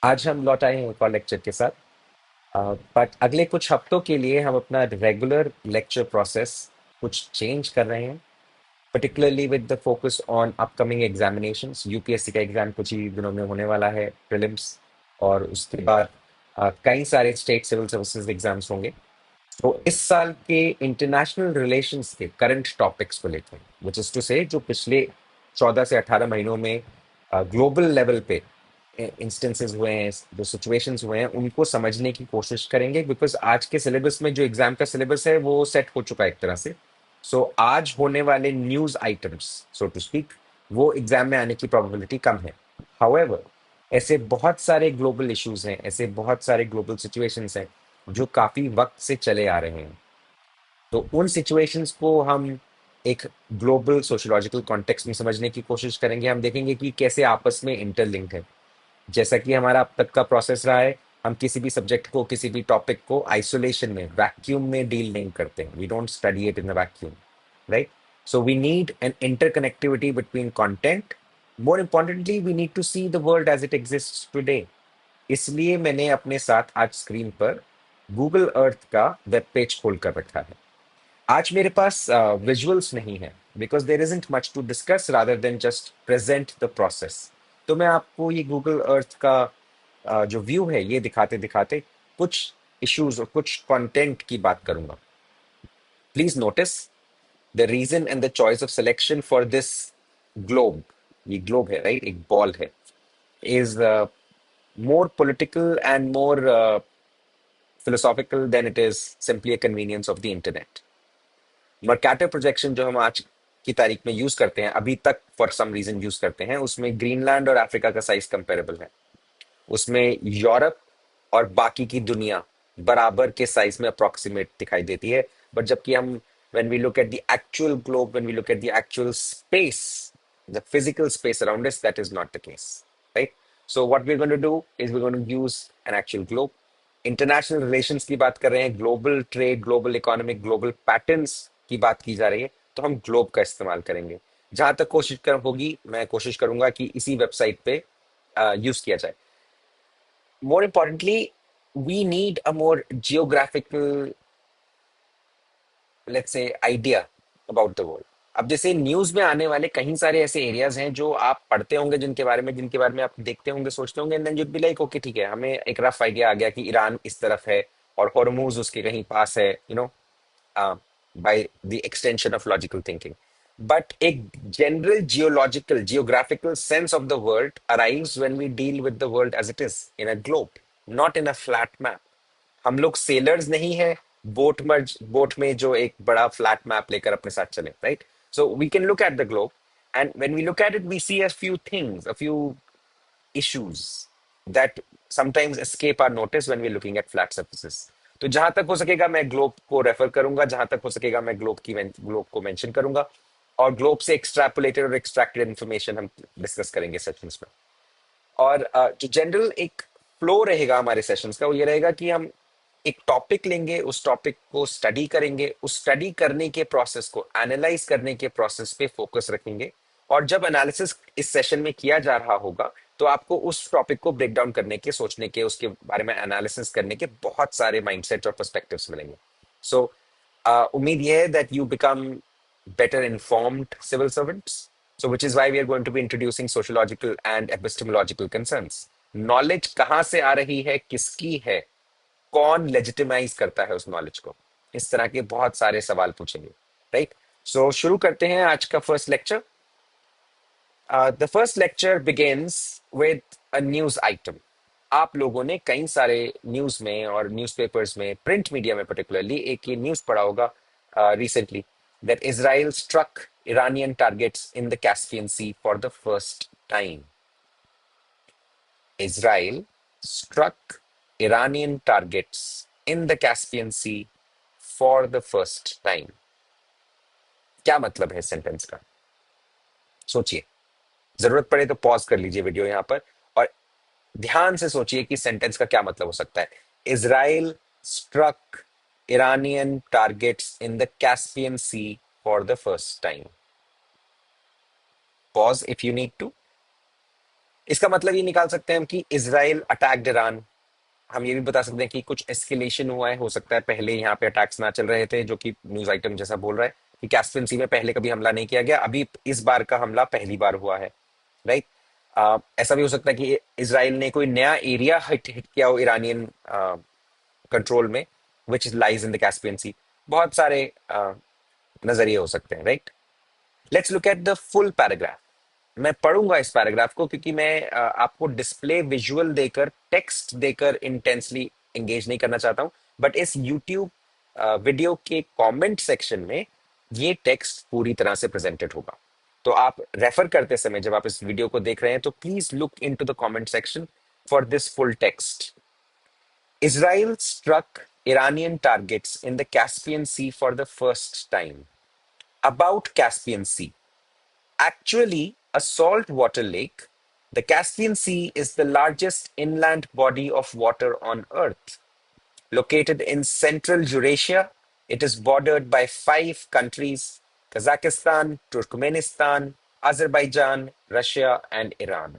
आज हम लौट आए हैं एक और लेक्चर के साथ। बट अगले कुछ हफ्तों के लिए हम अपना रेगुलर लेक्चर प्रोसेस कुछ चेंज कर रहे हैं, particularly with the focus on upcoming examinations. UPSC का एग्जाम कुछ ही दिनों में होने वाला है, प्रीलिम्स, और उसके बाद कई सारे स्टेट सिविल सर्विसेज एग्जाम्स होंगे। तो इस साल के इंटरनेशनल रिलेशंस के करंट टॉपिक्स को लेकर, विच इज टू से जो पिछले 14 से 18 महीनों में ग्लोबल लेवल पे इंस्टेंसेस हुए हैं, जो सिचुएशंस हुए हैं, उनको समझने की कोशिश करेंगे। बिकॉज आज के सिलेबस में जो एग्जाम का सिलेबस है वो सेट हो चुका है एक तरह से। सो आज होने वाले news items, so to speak, वो एग्जाम में आने की प्रोबेबिलिटी कम है। हाउएवर, ऐसे बहुत सारे ग्लोबल इश्यूज हैं, ऐसे बहुत सारे ग्लोबल सिचुएशंस हैं जो काफी वक्त से चले आ रहे हैं। तो उन सिचुएशंस को हम एक ग्लोबल सोशियोलॉजिकल कॉन्टेक्स्ट में समझने की कोशिश करेंगे। हम देखेंगे कि कैसे आपस में इंटरलिंक्ड है। जैसा कि हमारा अब तक का प्रोसेस रहा है, हम किसी भी सब्जेक्ट को, किसी भी टॉपिक को आइसोलेशन में, वैक्यूम में डील नहीं करते हैं। We don't study it in a vacuum, right? So we need an interconnectivity between content. More importantly, we need to see the world as it exists today. इसलिए मैंने अपने साथ आज स्क्रीन पर गूगल अर्थ का वेब पेज खोल कर रखा है। आज मेरे पास विजुअल्स नहीं है, because there isn't much to discuss rather than just present the process. तो मैं आपको ये गूगल अर्थ का जो व्यू है ये दिखाते दिखाते कुछ इश्यूज और कुछ कंटेंट की बात करूंगा। Please notice the reason and the choice of selection for this globe. ये ग्लोब है, राइट? एक बॉल है। Is more political and more philosophical than it is simply a convenience of the internet. Mercator projection जो हम आज की तारीख में यूज करते हैं, अभी तक फॉर सम रीजन यूज करते हैं, उसमें ग्रीनलैंड और अफ्रीका का साइज कंपेरेबल है। उसमें यूरोप और बाकी की दुनिया बराबर के साइज में अप्रोक्सीमेट दिखाई देती है। बट जबकि हम, when we look at the actual globe, when we look at the actual space, the physical space around us, that is not the case, right? So what we're going to do is we're going to use an actual globe. International relations की बात कर रहे हैं, global trade, global economic, global patterns की बात की जा रही है, तो हम ग्लोब का इस्तेमाल करेंगे। जहां तक कोशिश कर होगी, मैं कोशिश करूंगा कि इसी वेबसाइट पे यूज किया जाए। More importantly, we need a more geographical, let's say, idea about the world. अब जैसे न्यूज में आने वाले कई सारे ऐसे एरियाज हैं जो आप पढ़ते होंगे, जिनके बारे में आप देखते होंगे, सोचते होंगे, and then you'd be like, okay ठीक है, हमें एक रफ आइडिया आ गया कि ईरान इस तरफ है और हॉर्मूज उसके कहीं पास है, by the extension of logical thinking. But a general geological, geographical sense of the world arrives when we deal with the world as it is, in a globe, not in a flat map. हम लोग sellers नहीं है boat में जो एक बड़ा flat map लेकर अपने साथ चले, right? So we can look at the globe, and when we look at it we see a few things, a few issues that sometimes escape our notice when we're looking at flat surfaces. तो जहां तक हो सकेगा मैं globe को refer करूंगा, जहां तक हो सकेगा मैं ग्लोब को मेंशन करूंगा, और ग्लोब से एक्सट्रैपोलेटेड और एक्सट्रैक्टेड इन्फॉर्मेशन हम डिस्कस करेंगे सेशंस में। और जो जनरल एक फ्लो रहेगा हमारे सेशंस का, वो ये रहेगा कि हम एक टॉपिक लेंगे, उस टॉपिक को स्टडी करेंगे, उस स्टडी करने के प्रोसेस को, एनालाइज करने के प्रोसेस पे फोकस रखेंगे। और जब एनालिसिस इस सेशन में किया जा रहा होगा, तो आपको उस टॉपिक को ब्रेक डाउन करने के, सोचने के, उसके बारे में एनालिसिस करने के बहुत सारे माइंडसेट और पर्सपेक्टिव्स मिलेंगे। सो उम्मीद यह है that you become better informed civil servants. So, which is why we are going to be introducing sociological and epistemological concerns. Knowledge कहाँ से आ रही है, किसकी है, कौन लेजिटिमाइज करता है उस नॉलेज को, इस तरह के बहुत सारे सवाल पूछेंगे, राइट? सो शुरू करते हैं आज का first lecture. The first lecture begins with a news item. आप लोगों ने कई सारे न्यूज में और न्यूज़पेपर्स में, प्रिंट मीडिया में पर्टिकुलरली, एक ये न्यूज पढ़ा होगा recently, that Israel struck Iranian targets in the Caspian Sea for the first time. Israel struck Iranian targets in the Caspian Sea for the first time. क्या मतलब है sentence का? सोचिए। जरूरत पड़े तो पॉज कर लीजिए वीडियो यहां पर, और ध्यान से सोचिए कि सेंटेंस का क्या मतलब हो सकता है। Israel struck Iranian targets in the Caspian Sea for the first time. Pause if you need to. इसका मतलब ये निकाल सकते हैं हम कि इसराइल अटैक्ड ईरान। हम ये भी बता सकते हैं कि कुछ एस्केलेशन हुआ है, हो सकता है पहले यहाँ पे अटैक्स ना चल रहे थे, जो कि न्यूज आइटम जैसा बोल रहा है कि कैस्पियन सी में पहले कभी हमला नहीं किया गया, अभी इस बार का हमला पहली बार हुआ है, राइट। ऐसा भी हो सकता है कि इसराइल ने कोई नया एरिया हिट किया हो ईरानियन कंट्रोल में, which lies in the Caspian Sea. बहुत सारे नजरिए हो सकते हैं, right. Let's look at the full paragraph. मैं पढ़ूंगा इस पैराग्राफ को क्योंकि मैं आपको डिस्प्ले विजुअल देकर, टेक्स्ट देकर इंटेंसली एंगेज नहीं करना चाहता हूं। बट इस यूट्यूब वीडियो के कमेंट सेक्शन में ये टेक्स्ट पूरी तरह से प्रेजेंटेड होगा। तो आप रेफर करते समय, जब आप इस वीडियो को देख रहे हैं, तो please look into the comment section for this full text. Israel struck Iranian targets in the Caspian Sea for the first time. About Caspian Sea. Actually, a saltwater lake, the Caspian Sea is the largest inland body of water on Earth. Located in central Eurasia, it is bordered by five countries: Kazakhstan, Turkmenistan, Azerbaijan, Russia, and Iran.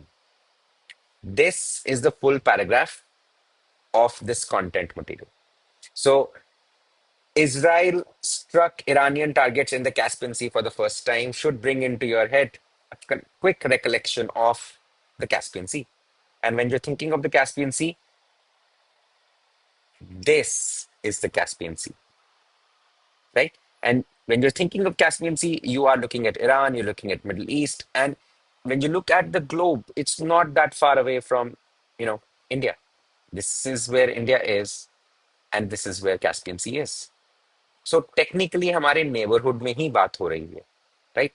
This is the full paragraph of this content material. So, Israel struck Iranian targets in the Caspian Sea for the first time should bring into your head a quick recollection of the Caspian Sea. And when you're thinking of the Caspian Sea, this is the Caspian Sea, right? And when you're thinking of Caspian Sea, you are looking at Iran, you're looking at Middle East, and when you look at the globe, it's not that far away from, India. This is where India is, and this is where Caspian Sea is. So technically हमारे neighbourhood में ही बात हो रही है, right.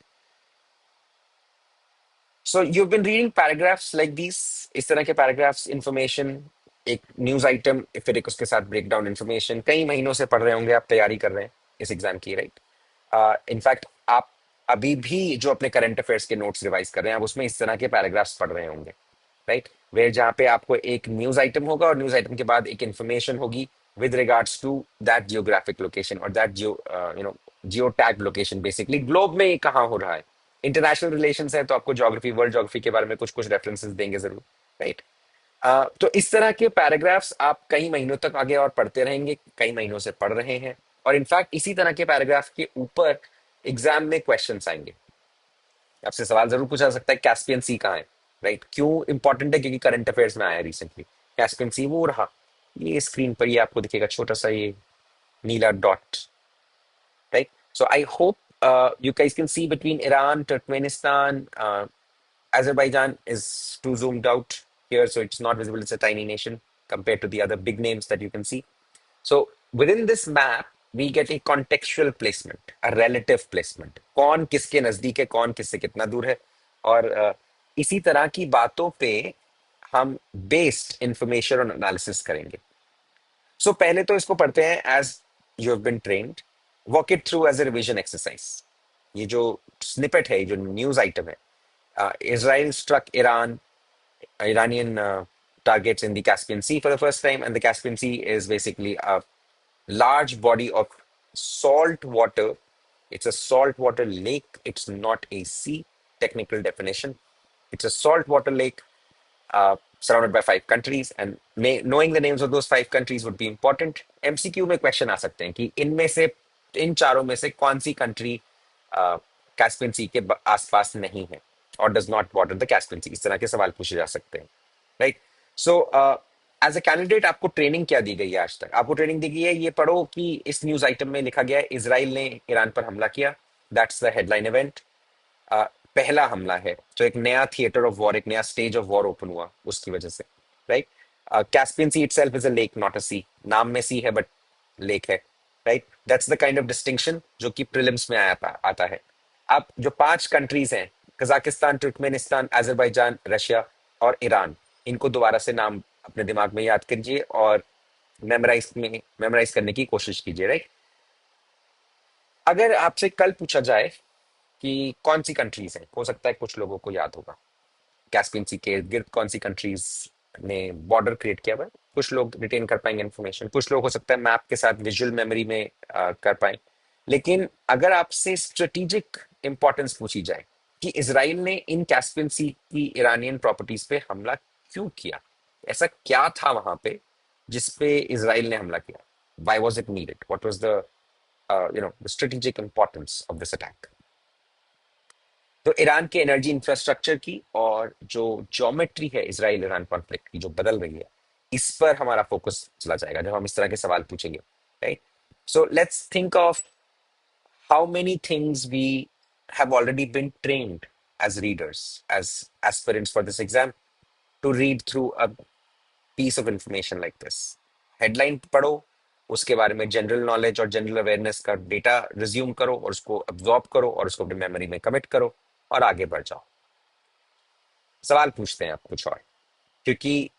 So you been reading paragraphs like this, इस तरह के paragraphs, information, एक न्यूज आइटम, फिर एक उसके साथ ब्रेक डाउन इन्फॉर्मेशन, कई महीनों से पढ़ रहे होंगे आप, तैयारी कर रहे हैं इस एग्जाम की, राइट। इनफैक्ट आप अभी भी जो अपने करंट अफेयर्स के नोट्स रिवाइज कर रहे हैं, आप उसमें इस तरह के पैराग्राफ्स पढ़ रहे होंगे, राइट। वे जहाँ पे आपको एक न्यूज आइटम होगा और न्यूज आइटम के बाद एक इंफॉर्मेशन होगी with regards to that geographic location or that geotag location, basically globe में ये कहाँ हो रहा है। इंटरनेशनल रिलेशंस है तो आपको ज्योग्राफी, वर्ल्ड ज्योग्राफी के बारे में कुछ कुछ रेफरेंसेस देंगे जरूर, राइट। तो इस तरह के पैराग्राफ्स आप कई महीनों तक आगे और पढ़ते रहेंगे, कई महीनों से पढ़ रहे हैं। और इनफैक्ट इसी तरह के पैराग्राफ के ऊपर एग्जाम में क्वेश्चंस आएंगे, आपसे सवाल जरूर पूछा जा सकता है कैस्पियन सी कहाँ है, राइट। क्यों इंपॉर्टेंट है? क्योंकि करंट अफेयर्स में आया रिसेंटली। कैस्पियन सी वो रहा, ये स्क्रीन पर ये आपको दिखेगा छोटा सा ये नीला dot, right. So I hope you guys can see between Iran, Turkmenistan, Azerbaijan is too zoomed out here, so it's not visible. It's a tiny nation compared to the other big names that you can see. So within this map, we get a contextual placement, a relative placement. कौन किसके नजदीक है, कौन किससे कितना दूर है, और इसी तरह की बातों पे हम बेस्ड इंफॉर्मेशन और एनालिसिस करेंगे। सो पहले तो इसको पढ़ते हैं as you have been trained, walk it through as a revision exercise. ये जो स्निपेट है, ये जो न्यूज आइटम है, Israel struck Iran, Iranian targets in the Caspian Sea for the first time, and the Caspian Sea is basically a large body of salt water. It's a saltwater lake. It's not a sea. Technical definition. It's a saltwater lake surrounded by five countries, and knowing the names of those five countries would be important. MCQ में question आ सकते हैं कि इनमें से, इन चारों में से कौन सी कंट्री कैस्पियन सी के आसपास नहीं है और does not border the Caspian Sea. इस तरह के सवाल पूछे जा सकते हैं, right. So as a candidate आपको ट्रेनिंग क्या दी गई है? आज तक आपको ट्रेनिंग दी गई है, ये पढ़ो कि इस न्यूज आइटम में लिखा गया है इसराइल ने ईरान पर हमला किया, दैट्स द हेडलाइन इवेंट। पहला हमला है, तो एक नया थिएटर ऑफ वॉर, एक नया स्टेज ऑफ वॉर ओपन हुआ उसकी वजह से, right. Caspian sea itself is a lake, not a sea. नाम में सी है बट लेक है, right. That's the kind of distinction जो कि प्रीलिम्स में आता है। अब जो पांच कंट्रीज हैं, कजाकिस्तान, तुर्कमेनिस्तान, अजरबैजान, रशिया और ईरान, इनको दोबारा से नाम अपने दिमाग में याद कीजिए और मेमोराइज करने की कोशिश कीजिए, राइट। अगर आपसे कल पूछा जाए कि कौन सी कंट्रीज हैं, हो सकता है कुछ लोगों को याद होगा कैस्पियन सी के इर्द गिर्द कौन सी कंट्रीज ने बॉर्डर क्रिएट किया हुआ है। कुछ लोग रिटेन कर पाएंगे इन्फॉर्मेशन, कुछ लोग हो सकता है मैप के साथ विजुअल मेमोरी में कर पाए। लेकिन अगर आपसे स्ट्रेटेजिक इंपॉर्टेंस पूछी जाए कि इसराइल ने इन कैस्पियन सी की ईरानियन प्रॉपर्टीज पे हमला क्यों किया। ऐसा क्या था वहां पे जिस पे इसराइल ने हमला किया। Why was it needed, what was the the strategic importance of this attack. तो ईरान के एनर्जी इंफ्रास्ट्रक्चर की और जो ज्योमेट्री है इसराइल ईरान कॉन्फ्लिक्ट की जो बदल रही है, इस पर हमारा फोकस चला जाएगा जब हम इस तरह के सवाल पूछेंगे, right. So let's think of how many things we have already been trained as readers, as aspirants for this exam, to read through a piece of information like this. Headline पढ़ो, उसके बारे में जनरल नॉलेज और general awareness का data resume करो और उसको absorb करो और उसको अपनी मेमोरी में कमिट करो और आगे बढ़ जाओ। सवाल पूछते हैं आप कुछ और, क्योंकि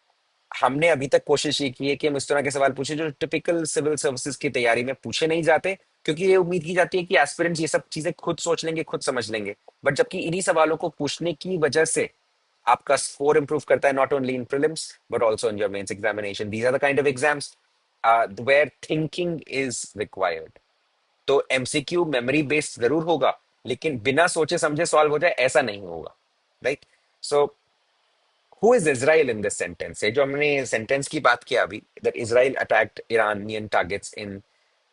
हमने अभी तक कोशिश ये की है कि हम इस तरह के सवाल पूछे जो टिपिकल सिविल सर्विसेज की तैयारी में पूछे नहीं जाते, क्योंकि ये उम्मीद की जाती है कि एस्पिरेंट्स ये सब चीजें खुद सोच लेंगे, खुद समझ लेंगे। बट जबकि इन्हीं सवालों को पूछने की वजह से आपका स्कोर इंप्रूव करता है, not only in prelims but also in your mains examination. These are the kind of exams where thinking is required. तो एमसीक्यू मेमोरी बेस्ड जरूर होगा, लेकिन बिना सोचे समझे सॉल्व हो जाए ऐसा नहीं होगा, right. So who is Israel in this sentence, है जो हमने सेंटेंस की बात किया अभी, that Israel attacked Iranian targets in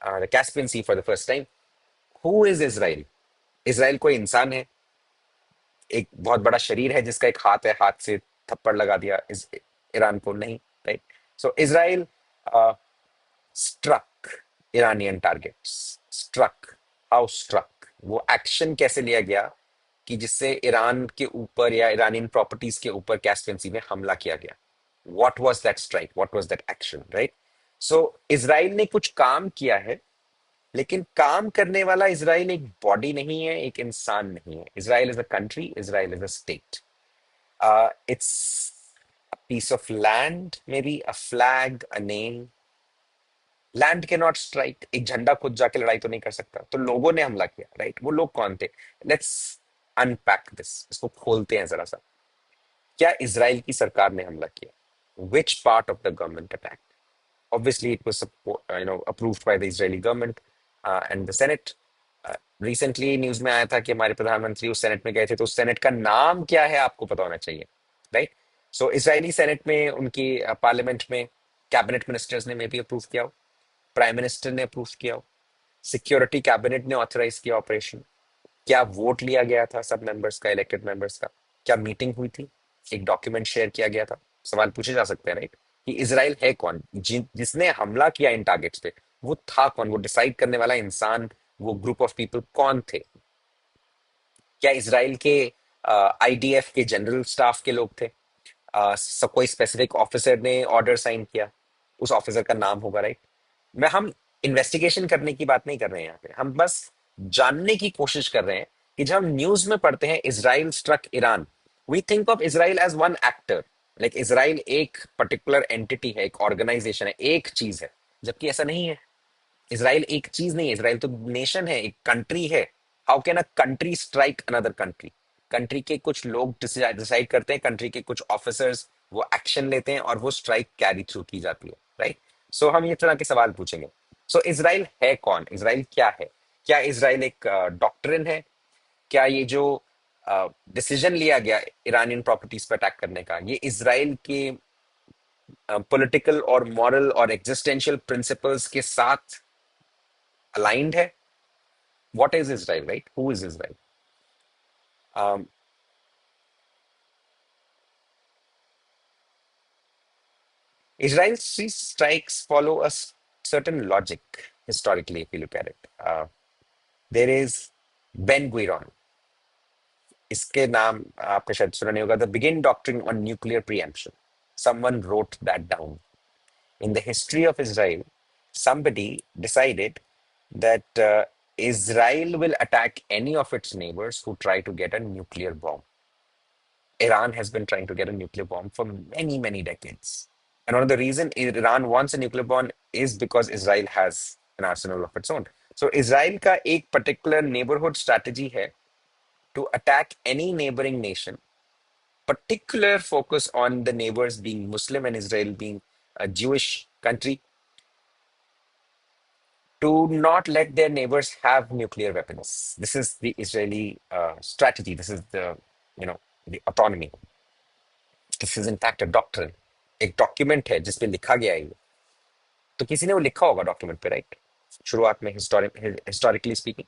the Caspian sea for the first time. Who is Israel. Israel कोई इंसान है, एक बहुत बड़ा शरीर है जिसका एक हाथ है, हाथ से थप्पड़ लगा दिया इस ईरान को, नहीं, right. So Israel struck Iranian targets. Struck, how struck, वो एक्शन कैसे लिया गया कि जिससे ईरान के ऊपर या ईरानियन प्रॉपर्टीज के ऊपर कैस्पियन सी में हमला किया गया। What was that strike, what was that action, right. So Israel ने कुछ काम किया है, लेकिन काम करने वाला इजराइल एक बॉडी नहीं है, एक इंसान नहीं है। Israel is a country, Israel is a state. It's a piece of land, maybe a flag, a name. Land के नॉट स्ट्राइक, एक झंडा खुद जाके लड़ाई तो नहीं कर सकता, तो लोगों ने हमला किया, राइट। वो लोग कौन थे। लेट्स अनपैक दिस, इसको खोलते हैं जरा सा। क्या इसराइल की सरकार ने हमला किया। Which part of the government attack. Obviously, it was approved by the Israeli government and the Senate. Recently news में आया था कि हमारे प्रधानमंत्री उस सेनेट में गए थे, तो उस सेनेट का नाम क्या है आपको पता होना चाहिए, राइट। सो इजरायली सेनेट में उनकी पार्लियामेंट में कैबिनेट मिनिस्टर्स ने मे भी अप्रूव किया हो, प्राइम मिनिस्टर ने अप्रूव किया हो, सिक्योरिटी कैबिनेट ने ऑथराइज किया ऑपरेशन। क्या वोट लिया गया था सब मेंबर्स का, इलेक्टेड मेंबर्स का। क्या मीटिंग हुई थी, एक डॉक्यूमेंट शेयर किया गया था। सवाल पूछे जा सकते हैं, राइट, कि इसराइल है कौन, जिसने हमला किया इन टारगेट्स पे, वो था कौन, वो डिसाइड करने वाला इंसान, वो ग्रुप ऑफ पीपल कौन थे। क्या इसराइल के आईडीएफ के जनरल स्टाफ के लोग थे। कोई स्पेसिफिक ऑफिसर ने ऑर्डर साइन किया, उस ऑफिसर का नाम होगा, राइट। मैं हम इन्वेस्टिगेशन करने की बात नहीं कर रहे हैं यहाँ पे, हम बस जानने की कोशिश कर रहे हैं कि जब हम न्यूज में पढ़ते हैं Israel struck Iran, we think of Israel as one actor, like Israel एक पर्टिकुलर एंटिटी है, एक ऑर्गेनाइजेशन है, एक चीज है। जबकि ऐसा नहीं है। इसराइल एक चीज नहीं है, इसराइल तो नेशन है, एक कंट्री है। How can a country strike another country. Country के कुछ लोग डिसाइड करते हैं, कंट्री के कुछ ऑफिसर्स वो एक्शन लेते हैं और वो स्ट्राइक कैरी थ्रू की जाती है, राइट। सो हम ये तरह के सवाल पूछेंगे। सो इसराइल है कौन, इसराइल क्या है। क्या इसराइल एक डॉक्ट्रिन है। क्या ये जो डिसीजन लिया गया ईरानियन प्रॉपर्टीज पर अटैक करने का, ये इसराइल के पॉलिटिकल और मॉरल और एग्जिस्टेंशियल प्रिंसिपल्स के साथ अलाइंड है। What is Israel, right? Who is Israel? Um, Israel's strikes follow a certain logic historically, if you look at it. There is Ben Gurion. इसके नाम आपने शायद सुना नहीं होगा, the Begin doctrine on nuclear preemption. Someone wrote that down. In the history of Israel, somebody decided that Israel will attack any of its neighbors who try to get a nuclear bomb. Iran has been trying to get a nuclear bomb for many, many decades. And one of the reasons Iran wants a nuclear bomb is because Israel has an arsenal of its own. So Israel का एक particular neighborhood strategy है to attack any neighboring nation, particular focus on the neighbors being Muslim and Israel being a Jewish country. to not let their neighbors have nuclear weapons. This is the Israeli strategy. This is the autonomy. This is in fact a doctrine. एक document है जिसपे लिखा गया है ये। तो किसी ने वो लिखा होगा डॉक्यूमेंट पे, राइट? शुरुआत में हिस्टोरिकली स्पीकिंग।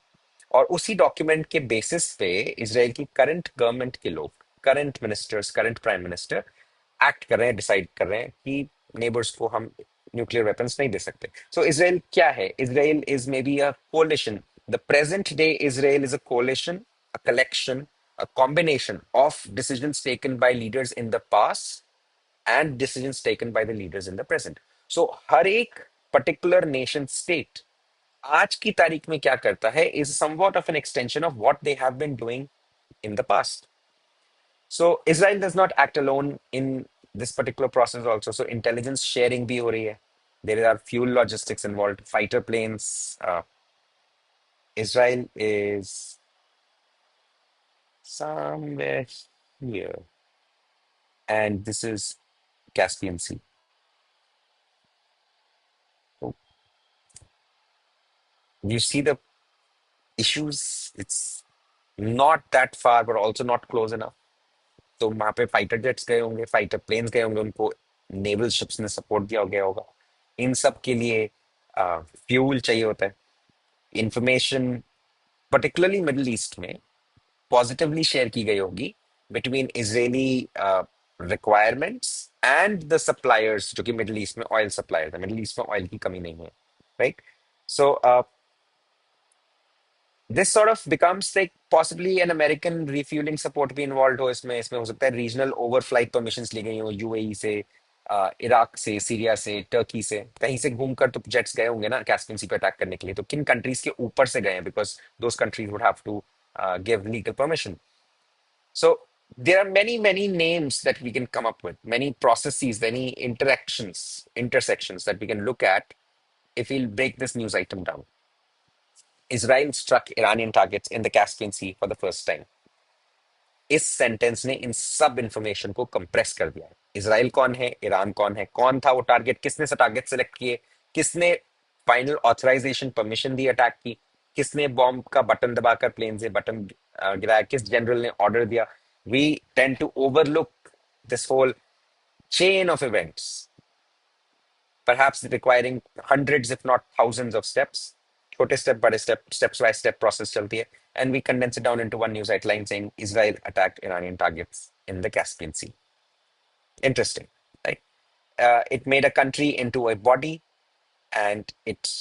और उसी डॉक्यूमेंट के बेसिस पे इसराइल की करंट गवर्नमेंट के लोग, current ministers, current prime minister act कर रहे हैं, डिसाइड कर रहे हैं कि नेबर्स को हम न्यूक्लियर वेपन्स नहीं दे सकते। सो इसराइल क्या है? Israel is may be a collision. The present day Israel is a collision, a collection, a combination of decisions taken by leaders in the past and decisions taken by the leaders in the present. So हर एक particular nation state आज की तारीख में क्या करता है is somewhat of an extension of what they have been doing in the past. So Israel does not act alone in this particular process also. So intelligence sharing भी हो रही है. There are fuel logistics involved, fighter planes. Israel is somewhere here, and this is Caspian Sea. So you see the issues. It's not that far, but also not close enough. तो वहां पे fighter jets गए होंगे, fighter planes गए होंगे, उनको naval ships ने support दिया गया होगा। इन सब के लिए फ्यूल चाहिए होता है। इंफॉर्मेशन पर्टिकुलरली मिडिल ईस्ट में पॉजिटिवली शेयर की गई होगी between Israeli requirements and the suppliers, जो कि मिडिल ईस्ट में ऑयल सप्लायर्स है। मिडिल ईस्ट में ऑयल की कमी नहीं है, right? So this sort of becomes like possibly an American refueling support भी involved हो इसमें। इसमें हो सकता है रीजनल ओवरफ्लाइट परमिशंस ली गई हो यूएई से, इराक से, सीरिया से, टर्की से। कहीं से घूमकर तो जेट्स गए होंगे ना कैस्पियन सी पे अटैक करने के लिए। तो किन कंट्रीज के ऊपर से गए हैं? Because those countries would have to give legal permission. So there are many names that we can come up with, many processes, many intersections that we can look at if we'll break this news item down. Israel struck Iranian targets in the Caspian Sea for the first time. इस sentence ने इन सब information को compress कर दिया है। Israel कौन है, Iran कौन है, कौन था वो टारगेट, किसने से टारगेट सेलेक्ट किए, किसने फाइनल ऑथराइजेशन परमिशन दी अटैक की, किसने बॉम्ब का बटन दबाकर प्लेन से बटन गिराया, किस जनरल ने ऑर्डर दिया। We tend to overlook this whole chain of events, perhaps requiring hundreds, if not thousands of steps. छोटे step, बड़े step, steps by step process चलती है. And we condense it down into one news headline saying Israel attacked Iranian targets in the Caspian Sea. Interesting, right? It made a country into a body, and it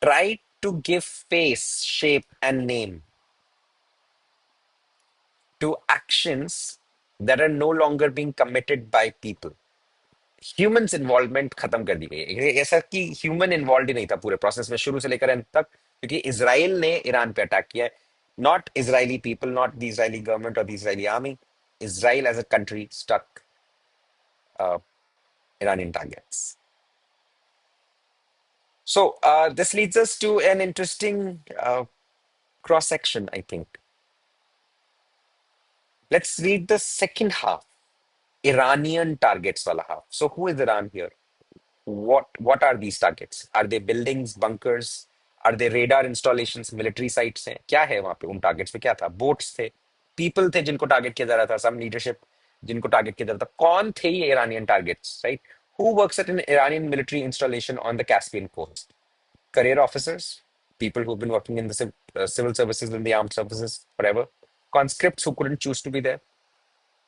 tried to give face, shape, and name to actions that are no longer being committed by people. Humans involvement खत्म कर दी गई है। ऐसा कि human involve ही नहीं था पूरे process में शुरू से लेकर अंत तक, क्योंकि इसराइल ने ईरान पे अटैक किया है। Not Israeli people, not the Israeli government और the Israeli army. Israel as a country struck Iranian targets. So this leads us to an interesting cross section, I think. Let's read the second half, Iranian targets wala half. So who is Iran here? What are these targets? Are they buildings, bunkers? Are they radar installations, military sites हैं? क्या है वहां पे? उन targets पे क्या था? Boats थे, पीपल थे जिनको टारगेट किया जा रहा था, सम लीडरशिप जिनको टारगेट किया जा रहा था। कौन थे ये Iranian targets, right? Who works at an Iranian military installation on the Caspian coast? Career officers, people who've been working in the civil services, in the armed services, whatever. Conscripts who couldn't choose to be there.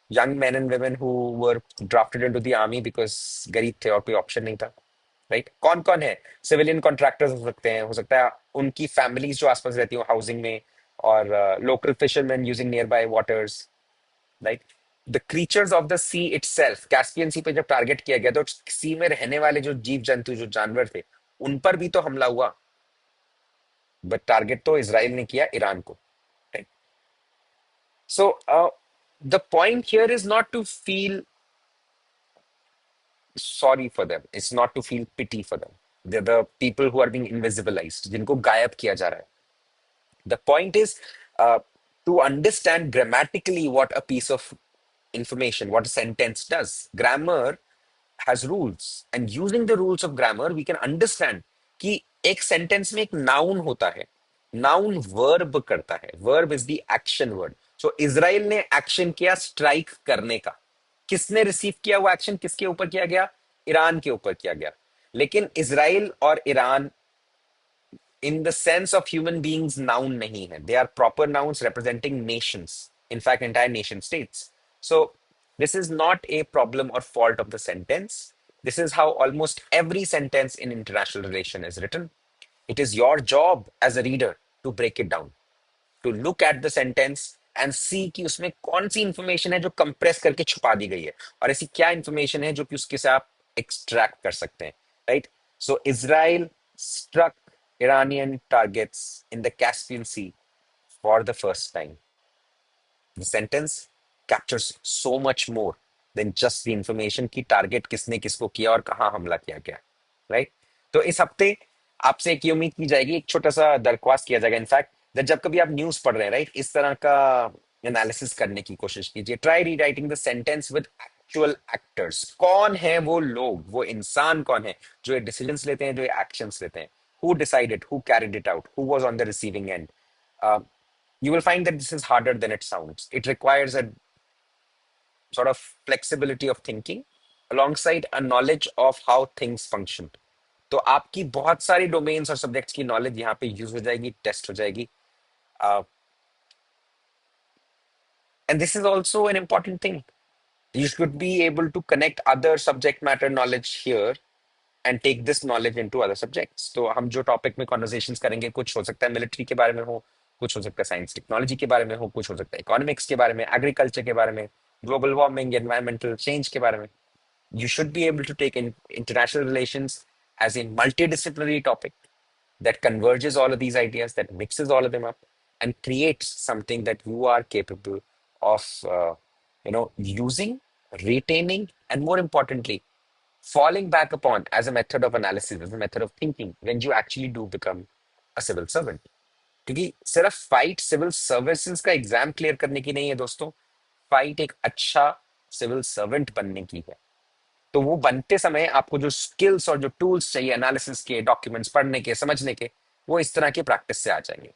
Young men and women who were drafted into the army because गरीब थे और कोई option नहीं था, right? कौन कौन है? Civilian contractors हो सकते हैं, हो सकता है उनकी फैमिलीज जो आसपास रहती हो हाउसिंग में, और local fisherman using nearby waters, right? The creatures of the sea itself. Caspian sea पे जब टारगेट किया गया तो सी में रहने वाले जो जीव जंतु, जो जानवर थे, उन पर भी तो हमला हुआ, बट टारगेट तो इसराइल ने किया ईरान को, right? So the point here is not to feel sorry for them. It's not to feel pity for them. They're the people who are being invisibilized, जिनको गायब किया जा रहा है. The point is to understand grammatically what a piece of information, what a sentence does. Grammar has rules, and using the rules of grammar we can understand कि एक sentence में एक नाउन होता है, नाउन वर्ब करता है, verb is the action word. So Israel ने action किया स्ट्राइक करने का. किसने रिसीव किया वो एक्शन, किसके ऊपर किया गया? ईरान के ऊपर किया गया. लेकिन इजराइल और Iran in the sense of human beings noun nahi hai. They are proper nouns representing nations, in fact entire nation states. So this is not a problem or fault of the sentence. This is how almost every sentence in international relation is written. It is your job as a reader to break it down, to look at the sentence and see कि उसमें कौन सी information है जो compress करके छुपा दी गई है, और ऐसी क्या इंफॉर्मेशन है जो कि उसके से आप एक्सट्रैक्ट कर सकते हैं. Right. So Israel struck Iranian targets in the Caspian Sea for the first time. The sentence captures so much more than just the information कि टारगेट किसने किसको किया और कहाँ हमला किया गया. राइट. तो इस हफ्ते आपसे एक ये उम्मीद की जाएगी, एक छोटा सा दरख्वास्त किया जाएगा इनफैक्ट, जब कभी आप न्यूज पढ़ रहे हैं, राइट, इस तरह का एनालिसिस करने की कोशिश कीजिए. Try rewriting the sentence with actual actors. कौन है वो लोग, वो इंसान कौन है जो ये डिसीजंस लेते हैं, जो ये एक्शंस लेते हैं. Who decided, who carried it out, who was on the receiving end. You will find that this is harder than it sounds. It requires a sort of flexibility of thinking alongside a knowledge of how things function. तो आपकी बहुत सारी domains और subjects की knowledge यहाँ पे use हो जाएगी, टेस्ट हो जाएगी. And this is also an important thing. You should be able to connect other subject matter knowledge here and take this knowledge into other subjects. तो हम जो टॉपिक में कॉन्वर्सेशंस करेंगे, कुछ हो सकता है मिलिट्री के बारे में हो, कुछ हो सकता है साइंस टेक्नोलॉजी के बारे में हो, कुछ हो सकता है इकोनॉमिक्स के बारे में, एग्रीकल्चर के बारे में, ग्लोबल वार्मिंग, एनवायरमेंटल चेंज के बारे में. You should be able to take in international relations as a multidisciplinary topic that converges all of these ideas, that mixes all of them up, and creates something that you are capable of, using, retaining, and more importantly, falling back upon as a method of analysis, as a method of thinking when you actually do become a civil servant. क्योंकि सिर्फ fight civil services का exam clear करने की नहीं है दोस्तों, fight एक अच्छा सिविल सर्वेंट बनने की है. तो वो बनते समय आपको जो स्किल्स और जो टूल्स चाहिए एनालिसिस के, डॉक्यूमेंट्स पढ़ने के, समझने के, वो इस तरह की प्रैक्टिस से आ जाएंगे.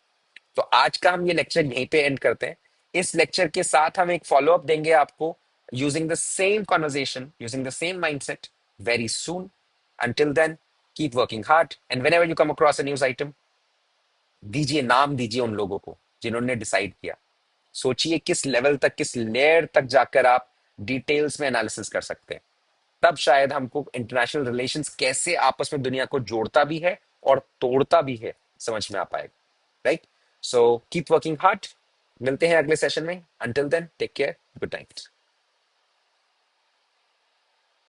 तो आज का हम ये लेक्चर यहीं पे एंड करते हैं. इस लेक्चर के साथ हम एक फॉलो अप देंगे आपको using the same conversation, using the same mindset very soon. Until then keep working hard, and when you come across a news item, दीजिए नाम, दीजिए उन लोगों को जिन्होंने डिसाइड किया. सोचिए किस लेवल तक, किस लेयर तक जाकर आप डिटेल्स में एनालिसिस कर सकते हैं. तब शायद हमको इंटरनेशनल रिलेशंस कैसे आपस में दुनिया को जोड़ता भी है और तोड़ता भी है समझ में आ पाएगा. Right. So keep working hard. मिलते हैं अगले सेशन में. Until then take care. Good night.